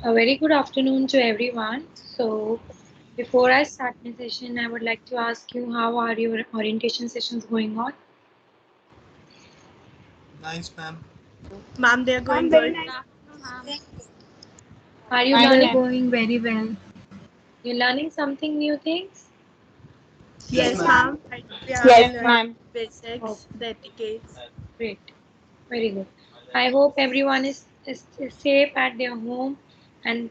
A very good afternoon to everyone. So, before I start my session, I would like to ask you how are your orientation sessions going on? Nice, ma'am. Ma'am, they are Ma'am, going very good. nice. Are you They're learning? going very well. You learning something new things? Yes, Yes, ma'am. ma'am. We are Yes, learning ma'am. Oh, basics, the etiquettes. great, very good. I hope everyone is safe at their home and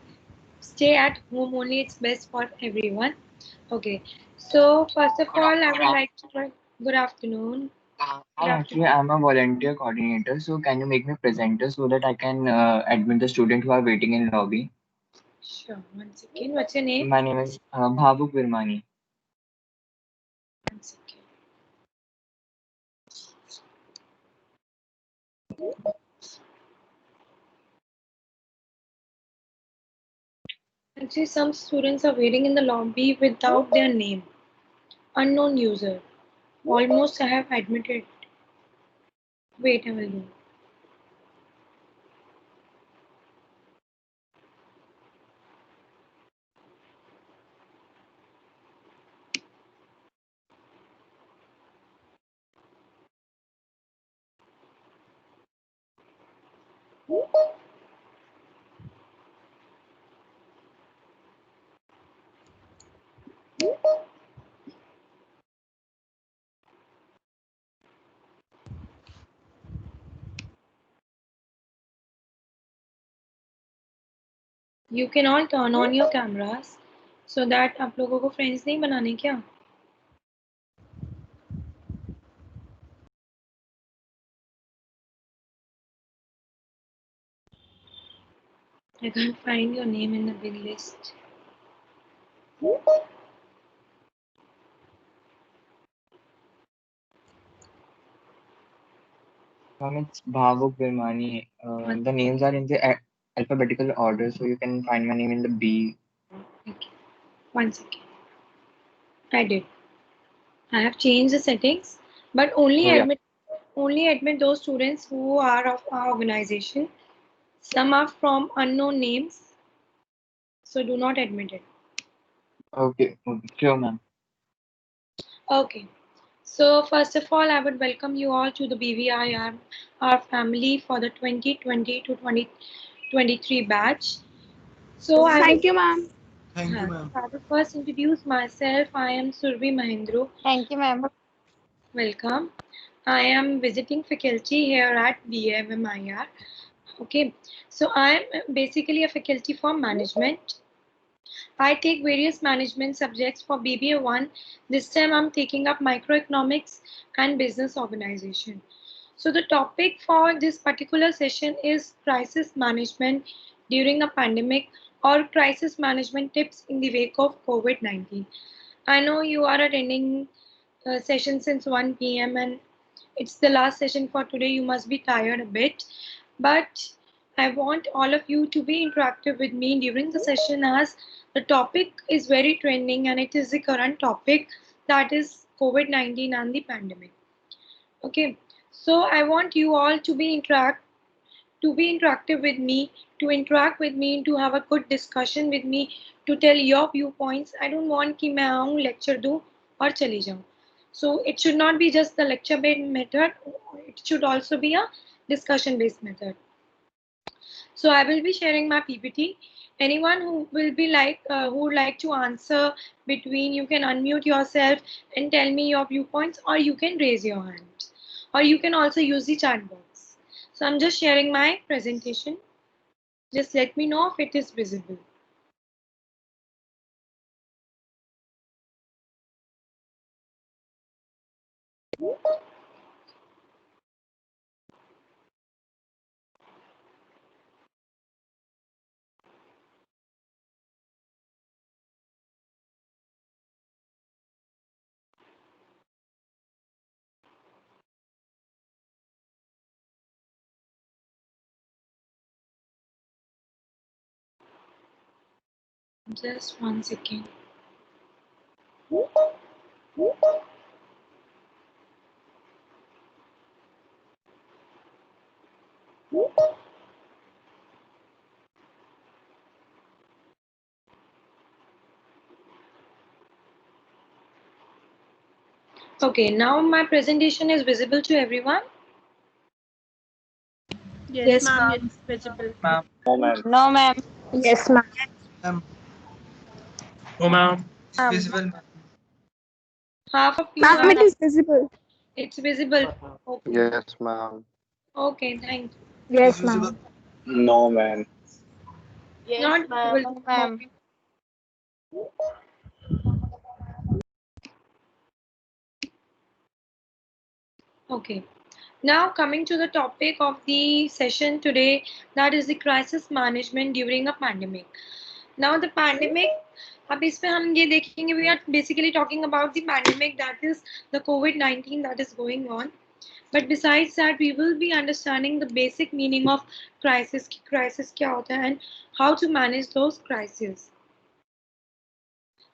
stay at home only. It's best for everyone. Okay. So first of all, I would like to good afternoon. Good Actually, afternoon. I'm a volunteer coordinator, so can you make me presenter so that I can admit the student who are waiting in lobby? Sure. One second. What's your name? My name is Bhavuk Virmani. One second. Actually, some students are waiting in the lobby without their name. Unknown user. Almost I have admitted. Wait, I will do. You can all turn on your cameras so that आप लोगों को friends नहीं बनाने क्या? I can't find your name in the big list. Ma'am, it's Bhavuk Virmani. One The names are in the alphabetical order, so you can find my name in the B. okay. One second. I did. I have changed the settings, but Oh yeah. only admit those students who are of our organization. Some are from unknown names, so do not admit it. Okay. Okay. Sure, ma'am. Okay. So first of all, I would welcome you all to the BVIR, our family for the 2020 to 2023 batch. So Thank you, ma'am. Thank you, ma'am. I will first introduce myself. I am Survi Mahindru. Thank you, ma'am. Welcome. I am visiting faculty here at BMMIR. Okay, so I am basically a faculty for management. I take various management subjects for BBA1. This time I'm taking up microeconomics and business organization. So the topic for this particular session is crisis management during a pandemic or crisis management tips in the wake of COVID-19. I know you are attending session since 1 p.m. and it's the last session for today. You must be tired a bit, but I want all of you to be interactive with me during the session as the topic is very trending and it is the current topic, that is COVID-19 and the pandemic. Okay, so I want you all to be interactive with me, to interact with me, to have a good discussion with me, to tell your viewpoints. I don't want कि मैं आऊँ lecture दूँ और चली जाऊँ. So it should not be just the lecture based method. It should also be a discussion based method. So I will be sharing my PPT. Anyone who will be who would like to answer between, you can unmute yourself and tell me your viewpoints, or you can raise your hand, or you can also use the chat box. So I'm just sharing my presentation. Just let me know if it is visible. Just one second. Okay, now my presentation is visible to everyone. Yes, ma'am, it's visible. No, ma'am. No, ma'am. Yes, ma'am. Ma'am, No, ma'am. visible, ma'am. Half of you Ma'am, are. it is visible. It's visible. Okay. Yes, ma'am. Okay, thank you. Yes, Is visible. ma'am. No, ma'am. Not visible. No, ma'am. Okay. Now coming to the topic of the session today, that is the crisis management during a pandemic. Now the pandemic, अब इसमें हम ये देखेंगे, we are basically talking about the pandemic, that is the COVID-19 that is going on. But besides that, we will be understanding the basic meaning of crisis, crisis क्या होता है, and how to manage those crises.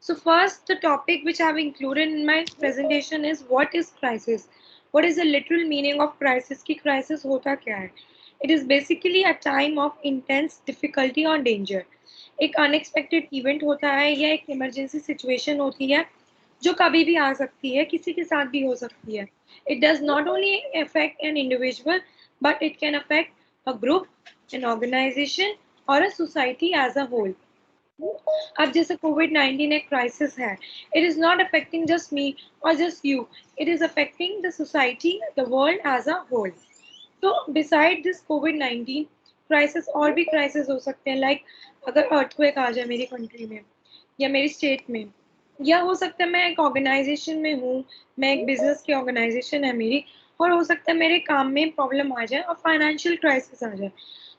So first, the topic which I have included in my presentation is what is crisis? What is the literal meaning of crisis? कि crisis होता क्या है? It is basically a time of intense difficulty or danger. एक unexpected event होता है या एक emergency situation होती है जो कभी भी आ सकती है, किसी के साथ भी हो सकती है. It does not only affect an individual, but it can affect a group, an organization, or a society as a whole. अब जैसे COVID-19 एक क्राइसिस है, it is not affecting just me or just you, it is affecting the society, the world as a whole. So beside this COVID-19 crisis और भी crisis हो सकते हैं, like अगर अर्थक्वेक आ जाए मेरी कंट्री में या मेरी स्टेट में, या हो सकता है मैं एक ऑर्गेनाइजेशन में हूँ, मैं एक बिजनेस की ऑर्गेनाइजेशन है मेरी, और हो सकता है मेरे काम में प्रॉब्लम आ जाए और फाइनेंशियल क्राइसिस आ जाए.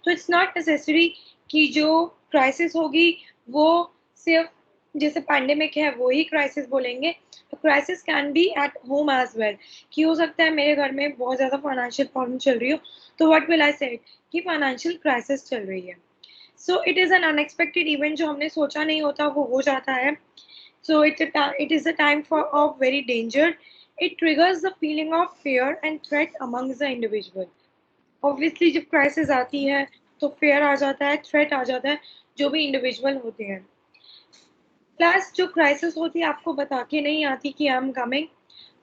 तो इट्स नॉट नेसेसरी कि जो क्राइसिस होगी वो सिर्फ जैसे पैंडेमिक है वो ही क्राइसिस बोलेंगे. तो crisis can be at home as well, कि हो सकता है मेरे घर में बहुत ज़्यादा फाइनेंशियल प्रॉब्लम चल रही हो, तो व्हाट विल आई से कि फाइनेंशियल क्राइसिस चल रही है. So it is an unexpected event, जो हमने सोचा नहीं होता वो हो जाता है. So it is a time of very danger. It triggers the feeling of fear and threat amongst the individual. Obviously जब crisis आती है तो fear आ जाता है, threat आ जाता है, जो भी individual होते हैं. Plus जो crisis होती है आपको बता के नहीं आती कि I'm coming.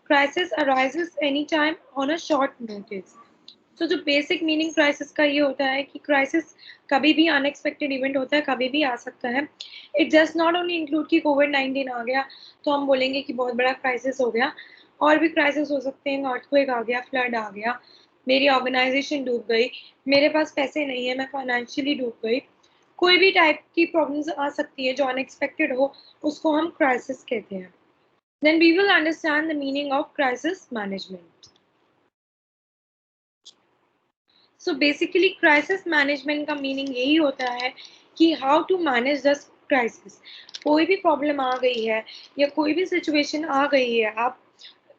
Crisis arises anytime on a short notice. तो जो बेसिक मीनिंग क्राइसिस का ये होता है कि क्राइसिस कभी भी अनएक्सपेक्टेड इवेंट होता है, कभी भी आ सकता है. It just not only include कि COVID-19 आ गया तो हम बोलेंगे कि बहुत बड़ा क्राइसिस हो गया. और भी क्राइसिस हो सकते हैं, अर्थक्वेक आ गया, फ्लड आ गया, मेरी ऑर्गेनाइजेशन डूब गई, मेरे पास पैसे नहीं है, मैं फाइनेंशियली डूब गई. कोई भी टाइप की प्रॉब्लम्स आ सकती है जो अनएक्सपेक्टेड हो, उसको हम क्राइसिस कहते हैं. Then we will understand the meaning of crisis management. So basically crisis management का मीनिंग यही होता है कि how to manage the crisis. कोई भी प्रॉब्लम आ गई है या कोई भी सिचुएशन आ गई है, आप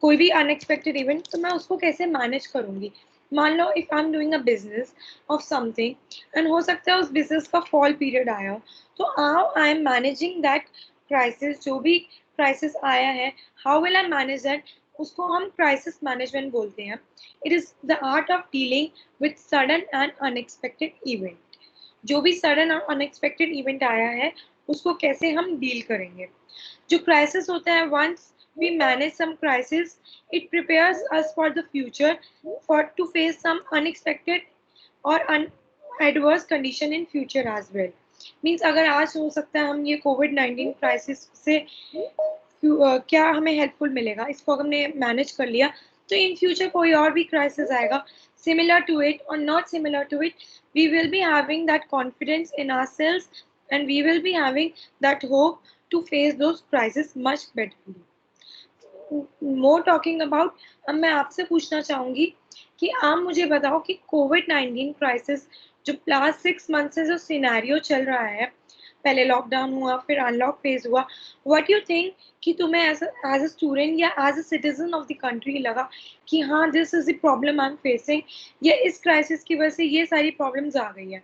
कोई भी अनएक्सपेक्टेड इवेंट, तो मैं उसको कैसे मैनेज करूँगी. मान लो if I am doing a business of something and हो सकता है उस बिजनेस का फॉल पीरियड आया हो, तो how I am managing that crisis. जो भी क्राइसिस आया है, how will I manage that, उसको हम क्राइसिस मैनेजमेंट बोलते हैं. It is the art of dealing with sudden and unexpected event. जो भी सडन और अनएक्सपेक्टेड इवेंट आया है उसको कैसे हम डील करेंगे. जो क्राइसिस होता है, once we manage some crisis, it prepares us for the future, for to face some unexpected or adverse condition in future as well. Means अगर आज हो सकता है हम ये COVID-19 क्राइसिस से क्या हमें हेल्पफुल मिलेगा, इसको हमने मैनेज कर लिया, तो इन फ्यूचर कोई और भी क्राइसिस आएगा similar to it or not similar to it, we will be having that confidence in ourselves and we will be having that hope to face those crises much better. More talking about, अब मैं आपसे पूछना चाहूंगी कि आप मुझे बताओ कि COVID-19 क्राइसिस जो लास्ट 6 मंथ से जो सिनेरियो चल रहा है, पहले लॉकडाउन हुआ फिर अनलॉक फेज हुआ, व्हाट यू थिंक कि तुम्हें एज अ स्टूडेंट या as a citizen of the country लगा कि हाँ this is the problem I am facing, या इस क्राइसिस की वजह से ये सारी प्रॉब्लम्स आ गई है.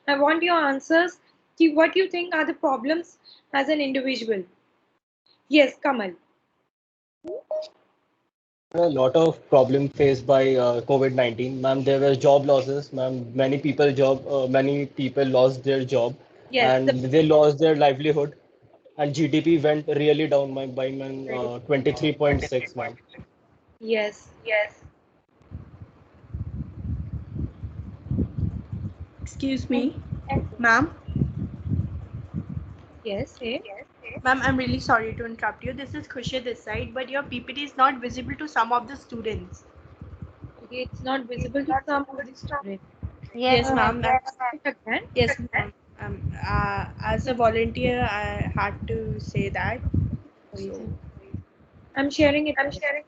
आई वांट योर आंसर्स कि what you think are the problems as an individual. Yes Kamal. A lot of problem faced by COVID-19, ma'am. There were job losses, ma'am. Many people lost their job, Yes, and they lost their livelihood. And GDP went really down by 23.6, ma'am. Yes. Excuse me, ma'am. Yes. Say. Ma'am, I'm really sorry to interrupt you. This is Khushi this side, but your PPT is not visible to some of the students. Okay, it's not visible to some of the students. Yes, Yes, ma'am. ma'am. Again. Yes, ma'am. As a volunteer, I had to say that. So, I'm sharing it again.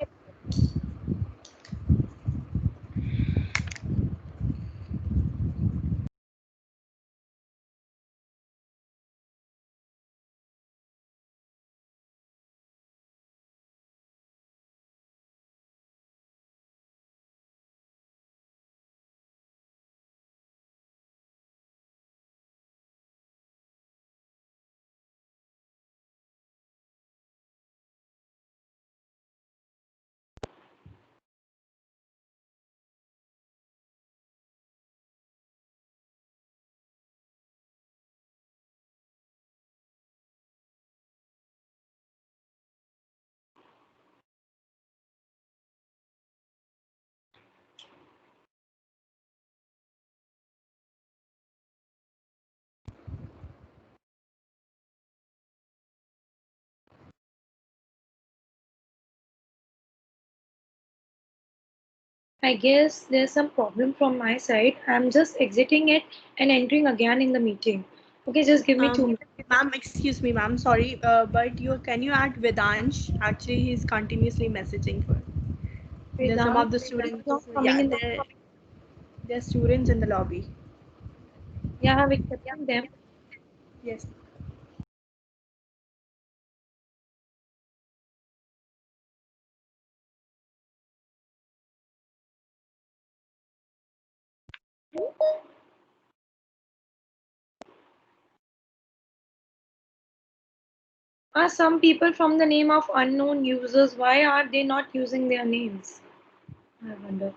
I guess there's some problem from my side. I'm just exiting it and entering again in the meeting. Okay, just give me 2 minutes. ma'am, excuse me, ma'am. Sorry, but can you add Vedansh? Actually, he's continuously messaging for. There's some of the students. not coming Yeah, in the there are students in the lobby. Yeah, I've accepted them. Yes. Are some people from the name of unknown users? Why are they not using their names? I wonder.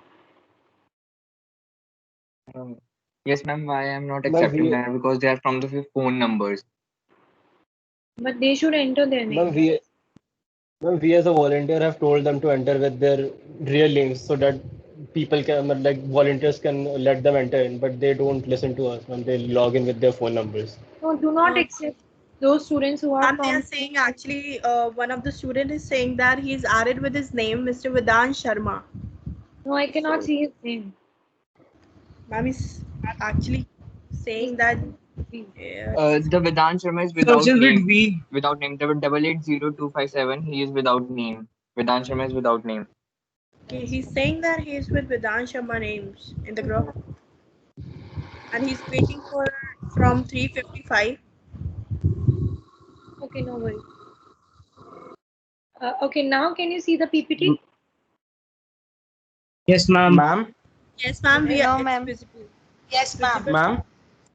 Yes, ma'am. Why I'm not Ma'am, accepting that? Because they are from the phone numbers. But they should enter their ma'am, name. we as a volunteer have told them to enter with their real names so that people can, like volunteers can let them enter in, but they don't listen to us when they log in with their phone numbers. No, do not accept those students who are And they are from. saying actually, one of the student is saying that he's added with his name, Mr. Vedan Sharma. No, I cannot see his name. Ma'am is actually saying that. The Vedant Sharma is without name. Without name. 880257. He is without name. Vedant Sharma is without name. He's saying that he's with Vedan Sharma names in the group, and he's waiting for from 3:55. Okay, no worries. Okay, now can you see the PPT? Yes, ma'am. Ma'am. Yes, ma'am. No, It's ma'am. visible. Yes, ma'am. Ma'am.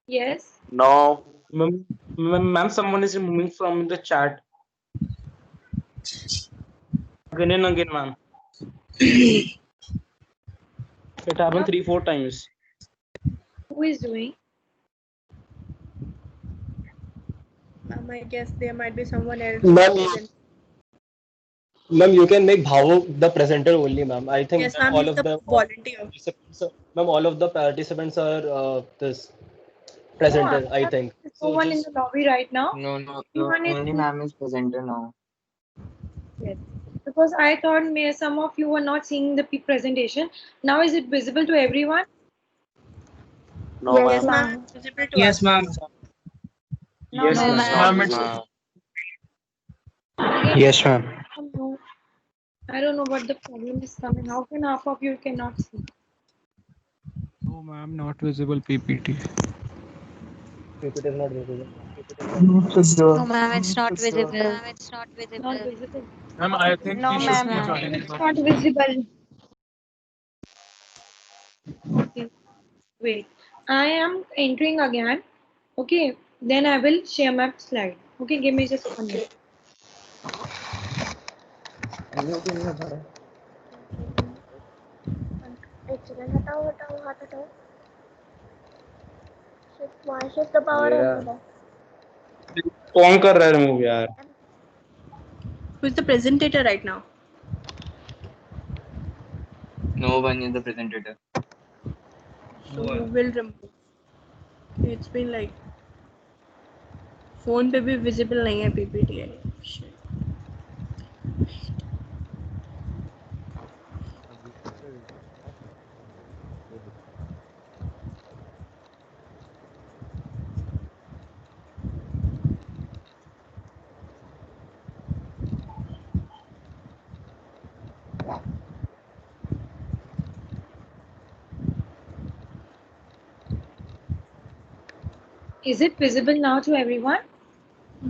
Yes. No. Ma'am, someone is removing from the chat. Again and again, ma'am. It happened 3-4 times. Who is doing? Ma'am, I guess there might be someone else. Ma'am, you can make Bhavuk the presenter only, ma'am. I think Yes, ma'am. all He's of the the volunteer. ma'am, all of the participants are this No, presenter, I think. there's no So one in just the lobby right now. No. Everyone is Only ma'am is presenter now. yes. Because I thought some of you were not seeing the presentation. Now is it visible to everyone? No, Yes, ma'am. ma'am. It's visible to Yes, us. ma'am. Now Yes, No, no. ma'am. Ma'am. Again, Yes, ma'am. no. I don't know what the problem is coming. How can half of you cannot see? No, ma'am, not visible PPT. PPT is not visible. No, ma'am, it's not visible. Not visible. Ma'am, I think No, he should ma'am. be joining It's in. not visible. Okay. Wait. I am entering again. Okay. Then I will share my slide. Okay. Give me just 1 minute. कौन कर रहा है remove यार? Who's the presenter right now? No one is the presenter. So who will remove? It's been like phone पे भी visible नहीं है PPT है. Shit. Is it visible now to everyone?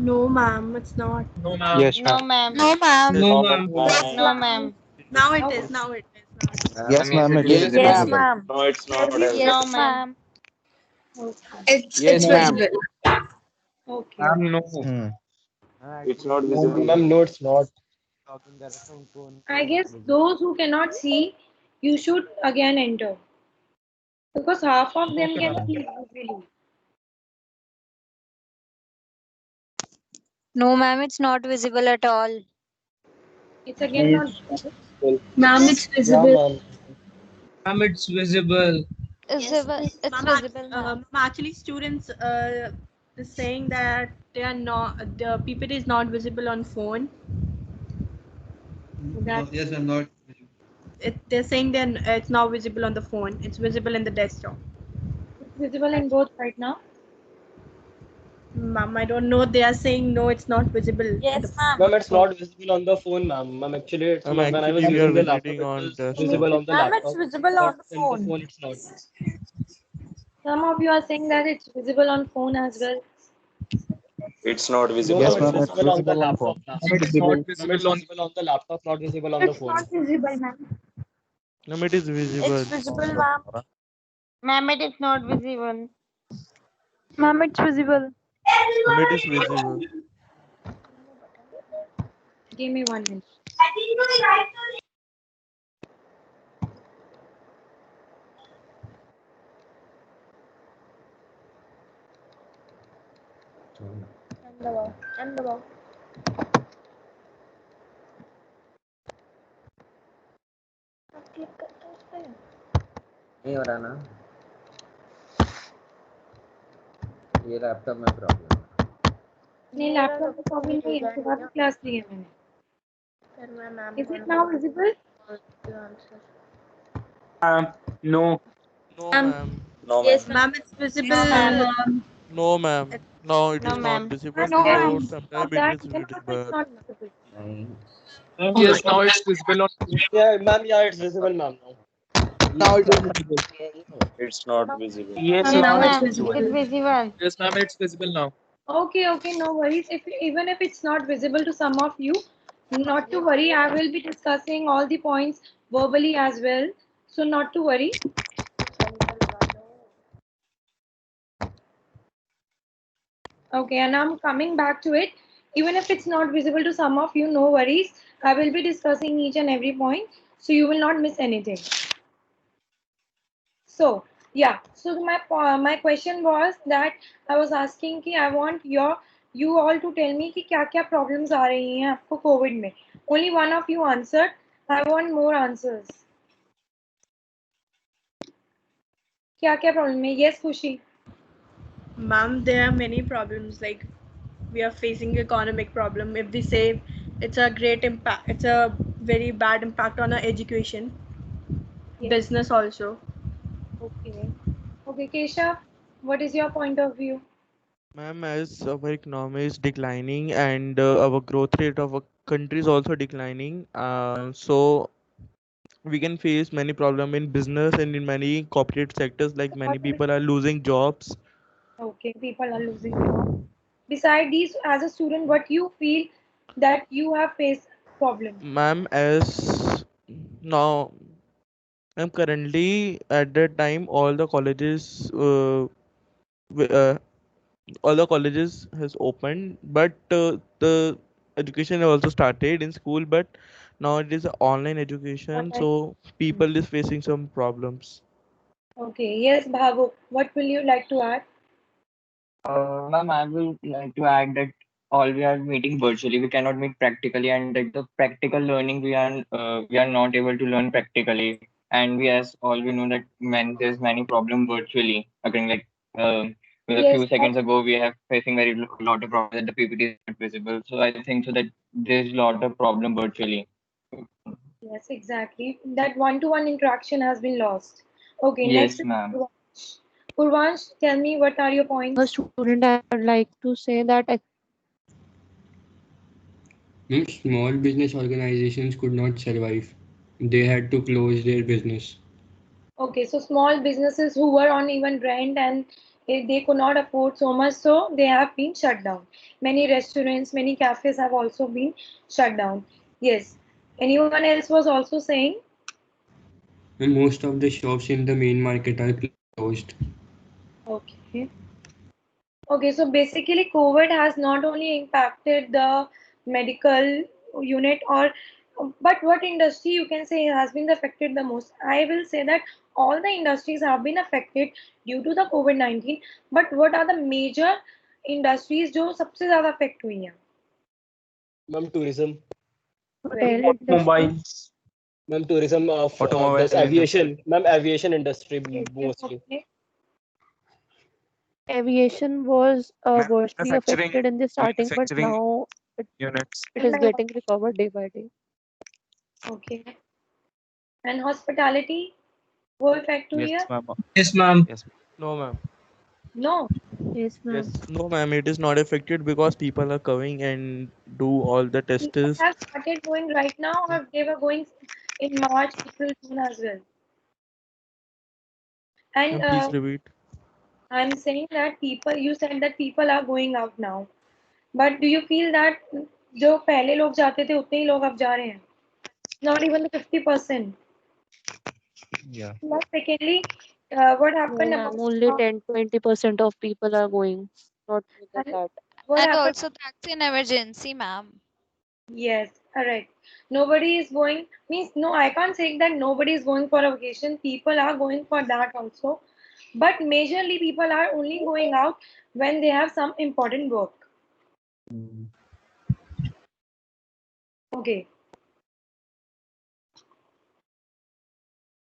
No, ma'am, it's not. No, ma'am. Yes, No, ma'am. ma'am. No, ma'am. No, ma'am. No, ma'am. Now it is. Now it is. Now. Yes, ma'am. It is Yes, visible. Yes, ma'am. ma'am. No, it's not. Yes, No, ma'am. Okay. It's ma'am. visible. Okay. Ma'am, no. It's not No, visible. ma'am, no, it's not. I guess those who cannot see, you should again enter. Because half of them can see visually. No, ma'am. It's not visible at all. It's again not visible. Ma'am, it's Yeah, visible. ma'am. Ma'am, it's visible. It's, Yes, it's ma'am, visible, ma'am. actually, students is saying that they are not. The PPT is not visible on phone. Yes, I'm not. They're saying then it's not visible on the phone. It's visible in the desktop. It's visible in both right now. Ma'am, I don't know. They are saying no, it's not visible. Yes, ma'am. Ma'am, it's not visible on the phone, ma'am. Ma'am, actually, it's when I was actually, we are using the laptop, visiting it on was desktop. visible on the Ma'am, laptop. it's visible But on the in the phone. phone, it's not. Some of you are saying that it's visible on phone as well. It's not No, visible. Yes, ma'am, it's ma'am. It's visible on the visible on laptop. phone. Ma'am, Ma'am, it's not Ma'am, it's visible on. visible on the laptop, not visible on the It's phone. not visible, ma'am. No, it is visible. It's visible, ma'am. Ma'am, it is not visible. Ma'am, it's visible. It is visible. Give me 1 minute. नहीं हो रहा ना ये laptop में problem नहीं laptop में problem नहीं है सुबह भी क्लास ली है मैंने Is it now visible? No. No, ma'am. No, Yes, ma'am. ma'am, it's visible. No, ma'am. No, it No, is ma'am. not visible. No, So ma'am. sometimes Of it that, is then also it's visible. not visible. नहीं Yes, now it's visible on. Yeah, ma'am, yeah, it's visible, ma'am, now. Now it is visible. It's not visible. Yes, Yes, now it's ma'am. visible. It's visible. Yes, ma'am, it's visible now. Okay, okay, no worries. Even if it's not visible to some of you, not to worry. I will be discussing all the points verbally as well. So not to worry. Okay, and I'm coming back to it. Even if it's not visible to some of you, no worries. I will be discussing each and every point, so you will not miss anything. So yeah, so my question was that I was asking कि I want you all to tell me कि क्या क्या problems आ रही हैं आपको COVID में. Only one of you answered. I want more answers. क्या क्या problem है? Yes, Khushi. Ma'am, there are many problems. Like we are facing economic problem. If we say it's a great impact, it's a very bad impact on our education, Yes. business also. Okay. Okay, Keshav, what is your point of view? Ma'am, as our economy is declining and our growth rate of our country is also declining, so we can face many problems in business and in many corporate sectors. Like many people are losing jobs. Okay, people are losing jobs. Besides these, as a student, what you feel that you have faced problem? Ma'am, as now I'm currently at that time all the colleges has opened, but the education has also started in school, but now it is online education, so people is facing some problems. Okay, yes, Bhavu, what will you like to add? Ma'am, I will like to add that all we are meeting virtually, we cannot meet practically, and like the practical learning, we are not able to learn practically, and we as all we know that there's many problem virtually occurring. Like with a Yes, few seconds ago, we have facing very lot of problems that the PPT is not visible. So I think so that there's a lot of problem virtually. yes, exactly. That one-to-one interaction has been lost. Okay, Yes, next is ma'am. Urvansh. Urvansh, tell me what are your A points? student, I would like to say that Small business organizations could not survive. They had to close their business. Okay, so small businesses who were on even rent and they could not afford so much, so they have been shut down. Many restaurants, many cafes have also been shut down. Yes. Anyone else was also saying? And most of the shops in the main market are closed. Okay. Okay, so basically COVID has not only impacted the medical unit or but what industry you can say has been affected the most? I will say that all the industries have been affected due to the COVID-19, but what are the major industries जो सबसे ज़्यादा affect हुई हैं? Ma'am, tourism. Very hotel good. industry, Automobiles. Ma'am, tourism of Automobile this industry. aviation. Ma'am, aviation industry mostly. Okay. aviation was worstly Manufacturing, affected in the starting, but manufacturing now units. it is getting recovered day by day. Okay. And hospitality वो affect हुई Yes, है? ma'am. Yes, ma'am. Yes. No, ma'am. No. Yes, ma'am. Yes, no, ma'am. It is not affected because people are coming and do all the People tests. have started going right now, or they were going in March, April, June as well. And Ma'am, please repeat. I'm saying that people, you said that people are going out now. But do you feel that जो पहले लोग जाते थे उतने ही लोग अब जा रहे हैं? Not even the 50%. Yeah. But secondly, what No, happened ma'am. about Only 10-20% of people are going, not more than and that. what And happened? also that's in emergency, ma'am. Yes, correct. Nobody is going, means no, I can't say that nobody is going for a vacation. People are going for that also. But majorly people are only going out when they have some important work. Okay.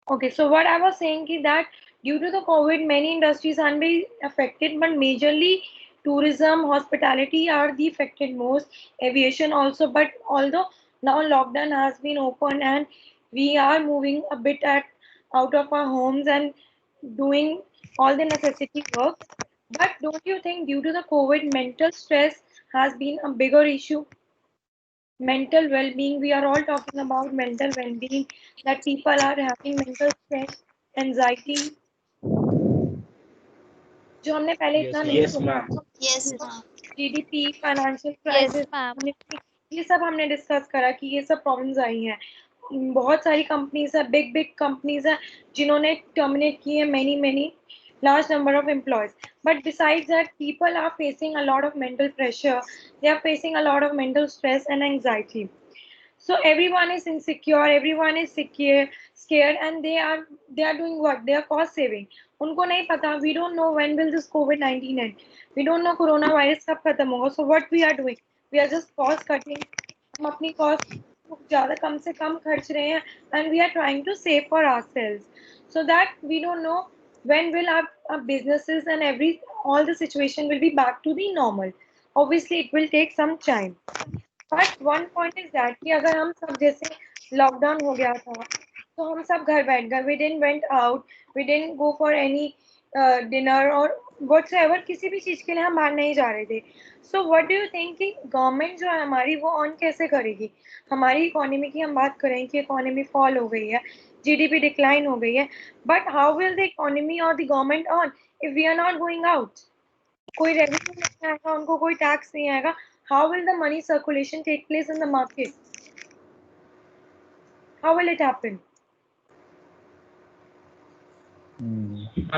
Okay, so what I was saying is that due to the COVID, many industries are being affected, but majorly tourism, hospitality are the affected most. Aviation also, but although now lockdown has been open and we are moving a bit out of our homes and doing all the necessity works, but don't you think due to the COVID, mental stress has been a bigger issue? Mental well-being, we are all talking about mental well-being, that people are having mental stress, anxiety, जो हमने पहले इतना Yes, नहीं ma'am. Yes, सुना ma'am. Yes, ma'am. GDP financial Yes, crisis ma'am. ये सब हमने discuss करा कि ये सब प्रॉब्लम्स आई हैं बहुत सारी कंपनीज है बिग बिग कंपनीज है जिन्होंने टर्मिनेट किए many large number of employees, but besides that people are facing a lot of mental pressure, they are facing a lot of mental stress and anxiety. So everyone is insecure, everyone is scared, and they are doing what? They are cost saving. उनको नहीं पता. We don't know when will this COVID-19 end. We don't know coronavirus कब खत्म होगा. So what we are doing? We are just cost cutting. हम अपनी cost ज़्यादा कम से कम खर्च रहे हैं, and we are trying to save for ourselves. So that we don't know when will our businesses and all the situation will be back to the normal. Obviously, it will take some time. But one point is that कि अगर हम सब जैसे lockdown हो गया था तो हम सब घर बैठ गए, we didn't went out, we didn't go for any dinner और व्हाटसएवर, किसी भी चीज के लिए हम बाहर नहीं जा रहे थे. So what do you think कि गवर्नमेंट जो है हमारी वो ऑन कैसे करेगी? हमारी इकोनॉमी की हम बात करें कि इकोनॉमी फॉल हो गई है, जीडीपी डिक्लाइन हो गई है, but how will the economy और the government on if we are not going out? कोई रेवेन्यू नहीं आएगा, उनको कोई टैक्स नहीं आएगा. How will the money circulation take place in the market? How will it happen?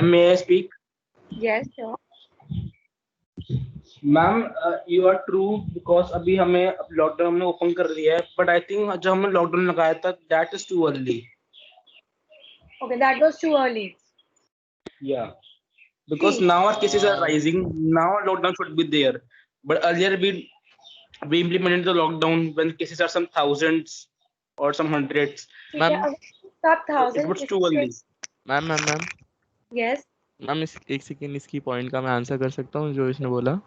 May I speak? Yes, sure. Ma'am you are true because अभी हमें lockdown हमने ओपन कर दिया है, बट आई थिंक जब हमने लॉकडाउन लगाया था that is too early. Okay, that was too early. Yeah, because now our cases are rising. Now lockdown should be there, but earlier we implemented the lockdown when cases are some thousands or some hundreds. ठीक है, तब It 1000 was too early. Ma'am yes ma'am इस एक second इसकी point का मैं answer कर सकता हूँ जो इसने बोला.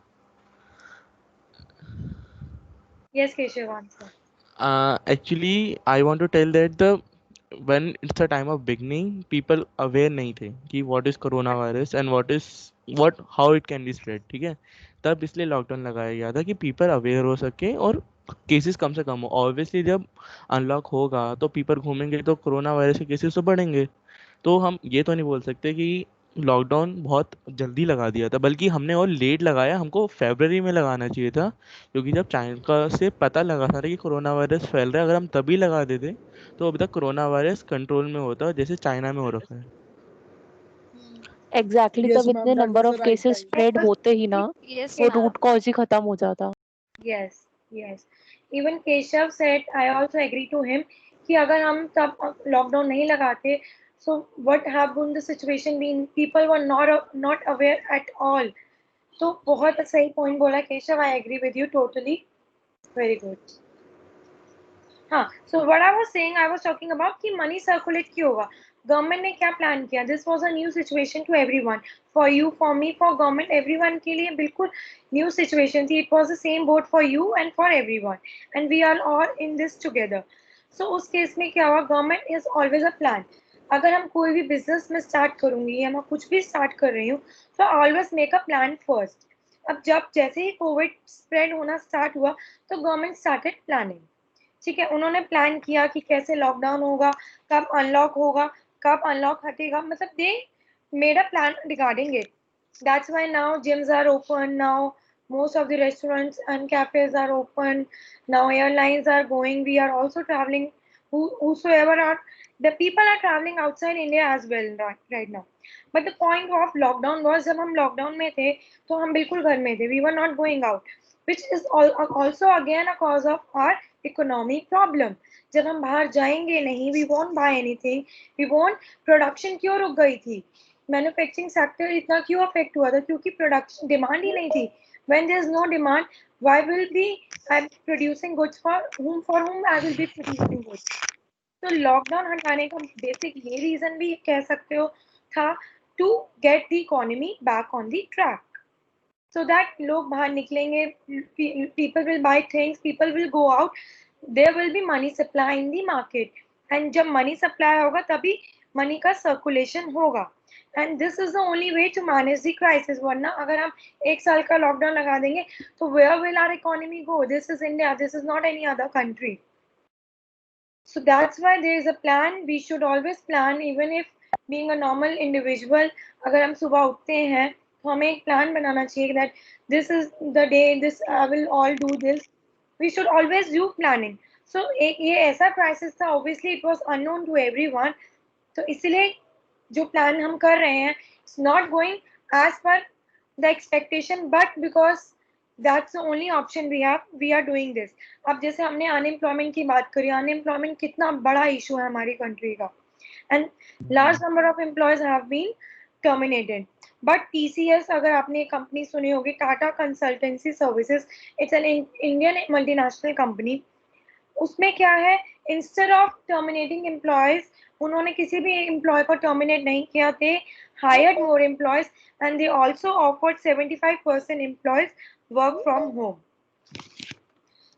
yes Keshav answer. Actually, I want to tell that the when it's the time of beginning, people aware नहीं थे कि what is coronavirus and what how it can be spread. ठीक है, तब इसलिए लॉकडाउन लगाया गया था कि पीपल अवेयर हो सके और केसेस कम से कम हो. ऑब्वियसली जब अनलॉक होगा तो पीपल घूमेंगे तो कोरोना वायरस के केसेस तो बढ़ेंगे. तो हम ये तो नहीं बोल सकते कि लॉकडाउन बहुत जल्दी लगा दिया था, बल्कि हमने और लेट लगाया. हमको फरवरी में लगाना चाहिए था, क्योंकि जब चाइना से पता लगा था कि कोरोना वायरस फैल रहा है, अगर हम तभी लगा देते तो अभी तक कोरोना वायरस कंट्रोल में होता जैसे चाइना में हो रखा है. एग्जैक्टली Yes, तब ma'am, इतने that number was of the right cases time. Spread होते ही ना, Yes, वो ma'am. रूट कॉज ही खत्म हो जाता. yes yes even Keshav said I also agree to him कि अगर हम तब लॉकडाउन नहीं लगाते so what have been the situation been, people were not aware at all. तो बहुत सही पॉइंट बोला Keshav, I agree with you totally, very good. हाँ, so what I was saying, I was talking about कि money circulate क्यों होगा. Government ने क्या प्लान किया, this was a new situation to everyone, for you, for me, for government, everyone के लिए बिल्कुल न्यू सिचुएशन थी. It was the same boat for you and for everyone and we are all in this together. सो उस case में क्या हुआ, government is always a plan. अगर हम कोई भी बिजनेस में स्टार्ट करूंगी या मैं कुछ भी स्टार्ट कर रही हूँ तो always make a plan first. अब जब जैसे ही कोविड स्प्रेड होना स्टार्ट हुआ तो गवर्नमेंट स्टार्टेड प्लानिंग. ठीक है, उन्होंने प्लान किया कि कैसे लॉकडाउन होगा, कब अनलॉक होगा, कब अनलॉक हटेगा, मतलब they made a plan regarding it. That's why now gyms are open, now most of the restaurants and cafes are open, now airlines are going, we are also traveling, whosoever are the people are traveling outside India as well right now. But the point of lockdown was जब हम lockdown में थे तो हम बिल्कुल घर में थे, we were not going out, which is also again a cause of our economic problem. जब हम बाहर जाएंगे नहीं, we won't buy anything, we won't, production क्यों रुक गई थी, मैन्युफैक्चरिंग सेक्टर इतना क्यों अफेक्ट हुआ था, क्योंकि प्रोडक्शन डिमांड ही नहीं थी. when there is no demand, why will be I producing goods, for whom I will be producing goods. तो लॉकडाउन हटाने का बेसिक ये रीजन भी कह सकते हो था, to get the economy back on the track, so that लोग बाहर निकलेंगे, people will buy things, people will go out, there will be money supply in the market, and जब मनी सप्लाई होगा तभी मनी का सर्कुलेशन होगा, and this is the only way to manage the crisis. वरना अगर हम एक साल का लॉकडाउन लगा देंगे तो where will our economy go? This is India, this is not any other country. So that's why there is a plan. We should always plan, even if being a normal individual, अगर हम सुबह उठते हैं तो हमें एक plan बनाना चाहिए that this is the day, this I will all do this. We should always do planning. So एक ये ऐसा crisis था, obviously it was unknown to everyone. तो इसलिए जो प्लान हम कर रहे हैं, it's not going as per the expectation, but because that's the only option we have, we are doing this. अब जैसे हमने अनएम्प्लॉयमेंट की बात करी, अनएम्प्लॉयमेंट कितना बड़ा इशू है हमारी कंट्री का, and large number of employees have been terminated. But TCS, अगर आपने कंपनी सुनी होगी, Tata consultancy services, it's an Indian multinational company. उसमें क्या है, इंस्टेड ऑफ टर्मिनेटिंग एम्प्लॉयज, उन्होंने किसी भी एम्प्लॉय को टर्मिनेट नहीं किया, दे hired more employees and they also offered 75% employees work from home.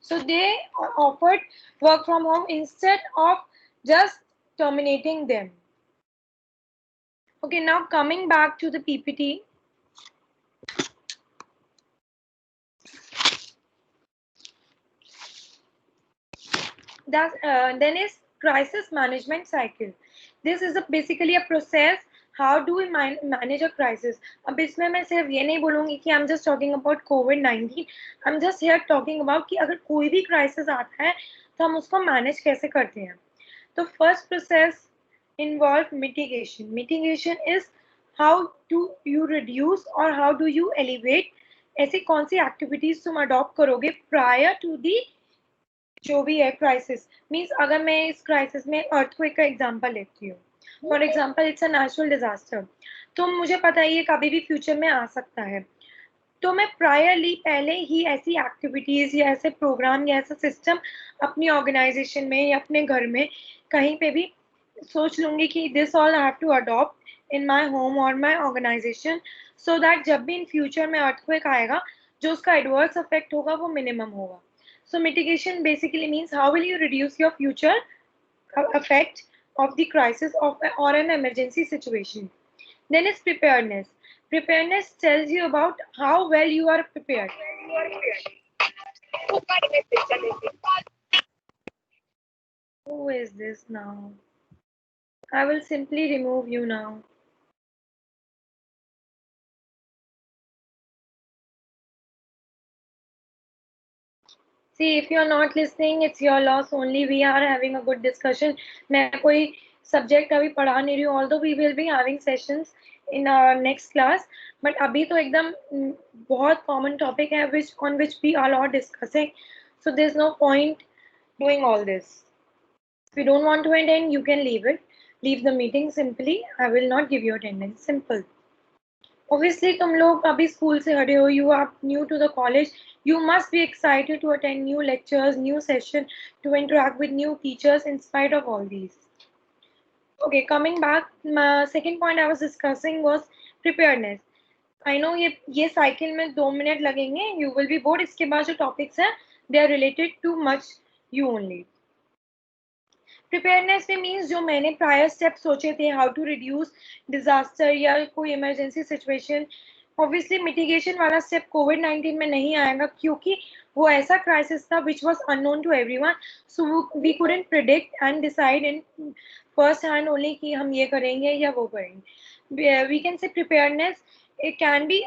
So they offered work from home instead of just terminating them. Okay, now coming back to the PPT. Then is crisis management cycle. This is basically a process. How do we manage a crisis? अब इसमें मैं सिर्फ ये नहीं बोलूँगी कि I'm just talking about COVID-19. I'm just here talking about कि अगर कोई भी crisis आता है तो हम उसको manage कैसे करते हैं. तो first process involve mitigation. Mitigation is how do you reduce or how do you elevate, ऐसी कौन सी activities तुम adopt करोगे prior to the जो भी है क्राइसिस. मीन्स अगर मैं इस क्राइसिस में अर्थक्वेक का एग्जांपल लेती हूँ, for example it's a natural disaster, तो मुझे पता है ये कभी भी फ्यूचर में आ सकता है, तो मैं प्रायरली पहले ही ऐसी एक्टिविटीज या ऐसे प्रोग्राम या ऐसा सिस्टम अपनी ऑर्गेनाइजेशन में या अपने घर में कहीं पे भी सोच लूंगी कि this all I have to adopt in my home or my organization so that जब भी in future में earthquake आएगा जो उसका adverse effect होगा वो minimum होगा. So mitigation basically means how will you reduce your future effect of the crisis of or an emergency situation. Then is preparedness. Preparedness tells you about how well you are prepared. Who is this now? I will simply remove you now. See, if you're not listening, it's your loss only. We are having a good discussion. मैं कोई subject अभी पढ़ा नहीं रही हूँ. Although we will be having sessions in our next class, but अभी तो एकदम बहुत common topic है on which we are all discussing. So there's no point doing all this. If you don't want to attend, you can leave it. Leave the meeting simply. I will not give you attendance. Simple. Obviously, तुम लोग अभी school से हटे हो. You are new to the college. You must be excited to attend new lectures, new session, to interact with new teachers in spite of all these. Okay, coming back, my second point I was discussing was preparedness. I know ये cycle में 2 minute लगेंगे. You will be bored. इसके बाद जो topics हैं, they are related to much you only. Preparedness में means जो मैंने prior steps सोचे थे, how to reduce disaster या कोई emergency situation. Obviously mitigation वाला step COVID-19 में नहीं आएगा क्योंकि वो ऐसा crisis था which was unknown to everyone. So we couldn't predict and decide in first hand only कि हम ये करेंगे या वो करेंगे. We can say preparedness it can be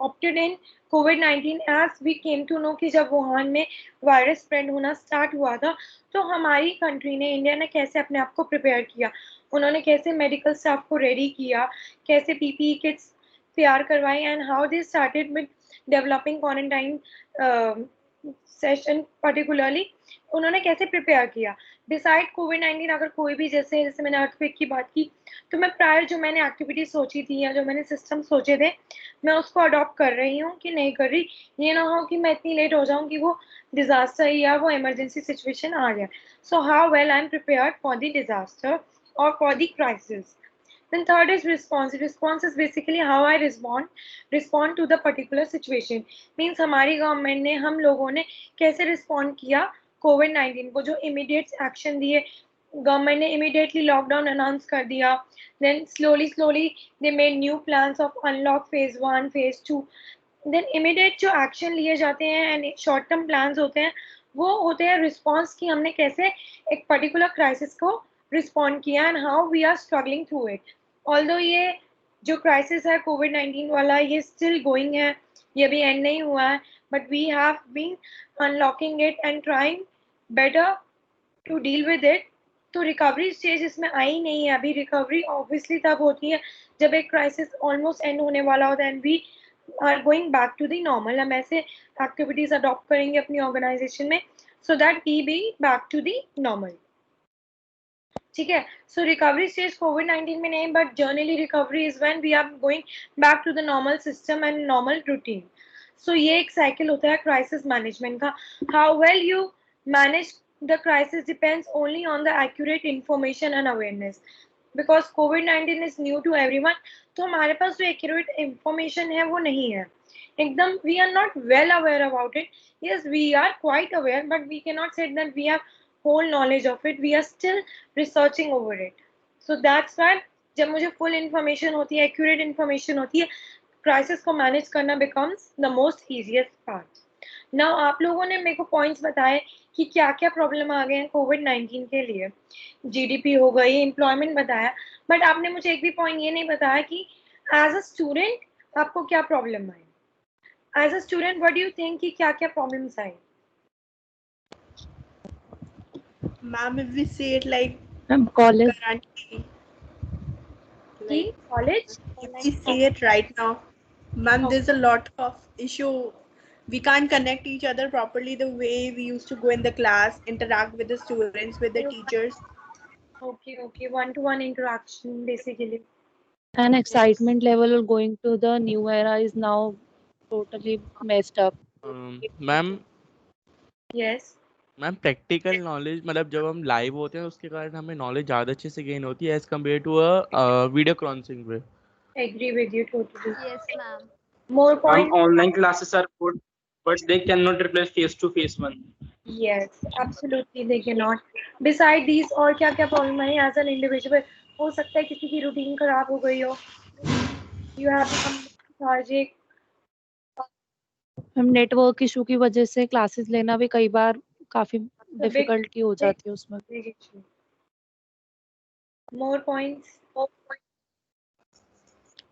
opted in COVID-19 as we came to know कि जब वुहान में वायरस स्प्रेड होना स्टार्ट हुआ था तो हमारी कंट्री ने इंडिया ने कैसे अपने आप को प्रिपेयर किया. उन्होंने कैसे मेडिकल स्टाफ को रेडी किया, कैसे पीपीई किट्स तैयार करवाई and how they started with developing quarantine session particularly उन्होंने कैसे प्रिपेयर किया. डिसाइड कोविड-19 अगर कोई भी जैसे मैंने अर्थक्वेक की बात की तो मैं प्रायर जो मैंने एक्टिविटीज सोची थी या जो मैंने सिस्टम सोचे थे मैं उसको अडॉप्ट कर रही हूँ कि नहीं कर रही. ये ना हो कि मैं इतनी लेट हो जाऊँ कि वो डिजास्टर या वो इमरजेंसी सिचुएशन आ जाए. So how well I am prepared for the disaster और for the crisis. Then third is response. Response is basically how I respond to the particular situation. Means हमारी गवर्नमेंट ने हम लोगों ने कैसे रिस्पॉन्ड किया कोविड-19 को. जो इमीडिएट एक्शन दिए गवर्नमेंट ने इमीडिएटली लॉकडाउन अनाउंस कर दिया. Then slowly they made new plans of unlock phase 1 phase 2. Then immediate जो एक्शन लिए जाते हैं एंड शॉर्ट टर्म प्लान्स होते हैं वो होते हैं रिस्पॉन्स की हमने कैसे एक पर्टिकुलर क्राइसिस को रिस्पॉन्ड किया and how we are struggling through it. Although ये जो क्राइसिस है कोविड-19 वाला ये स्टिल गोइंग है, ये भी एंड नहीं हुआ है, but we have been unlocking it and trying better to deal with it. तो रिकवरी स्टेज इसमें आई नहीं है अभी. रिकवरी ऑब्वियसली तब होती है जब एक क्राइसिस ऑलमोस्ट एंड होने वाला होता है and we are going back to the normal. हम ऐसे एक्टिविटीज अडॉप्ट करेंगे अपनी ऑर्गेनाइजेशन में so that we be back to the normal. ठीक है. सो रिकवरी स्टेज कोविड-19 में नहीं but generally recovery is when we are going back to the normal system and normal routine. So ये एक साइकिल होता है क्राइसिस मैनेजमेंट का. How well you manage the crisis depends only on the accurate information and awareness because COVID-19 is new to everyone. तो हमारे पास जो accurate information है वो नहीं है एकदम. We are not well aware about it. Yes, we are quite aware, but we cannot say that we have whole knowledge of it. We are still researching over it. So that's why जब मुझे full information होती है, accurate information होती है, crisis को manage करना becomes the most easiest part. Now आप लोगों ने मेरे को पॉइंट्स बताए कि क्या क्या प्रॉब्लम आ गए हैं कोविड-19 के लिए. जीडीपी हो गई, एम्प्लॉयमेंट बताया, बट आपने मुझे एक भी पॉइंट ये नहीं बताया कि एज अ स्टूडेंट आपको क्या प्रॉब्लम आई. As a student what do you think कि क्या क्या प्रॉब्लम्स आई. Ma'am, if we say it like College. currently, college, if we say it right now, ma'am, there's a lot of issue. We can't connect each other properly the way we used to go in the class, interact with the students, with the teachers. Okay, one-to-one interaction basically. And excitement level of going to the new era is now totally messed up. Ma'am. Yes. Ma'am practical knowledge मतलब जब हम live होते हैं उसके कारण हमें knowledge ज़्यादा अच्छे से गेन होती है as compare to video conferencing पे। Agree with you totally. Yes, ma'am. More Ma'am, points? online classes are good, but they cannot replace face-to-face one. Yes, absolutely they cannot. Beside these और क्या क्या problem है as an individual? हो सकता है किसी की रूटीन खराब हो गई हो, यू हैव बिकम lethargic. हम नेटवर्क इशू की वजह से क्लासेस लेना भी कई बार काफी It's a big, डिफिकल्टी हो जाती है उसमें। big issue. More points?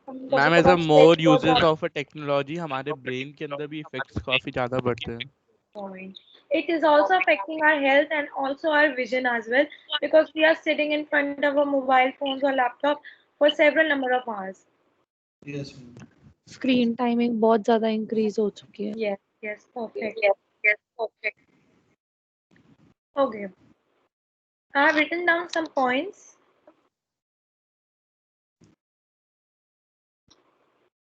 Ma'am as a more uses of a technology हमारे ब्रेन के अंदर भी इफेक्ट्स काफी ज्यादा बढ़ते हैं। Point. It is also affecting our health and also our vision as well, because we are sitting in front of our mobile phones or laptop for several number of hours. Yes. Screen timing बहुत ज्यादा increase हो चुकी है। Yes, yes, perfect. Yes, perfect. Okay. I have written down some points.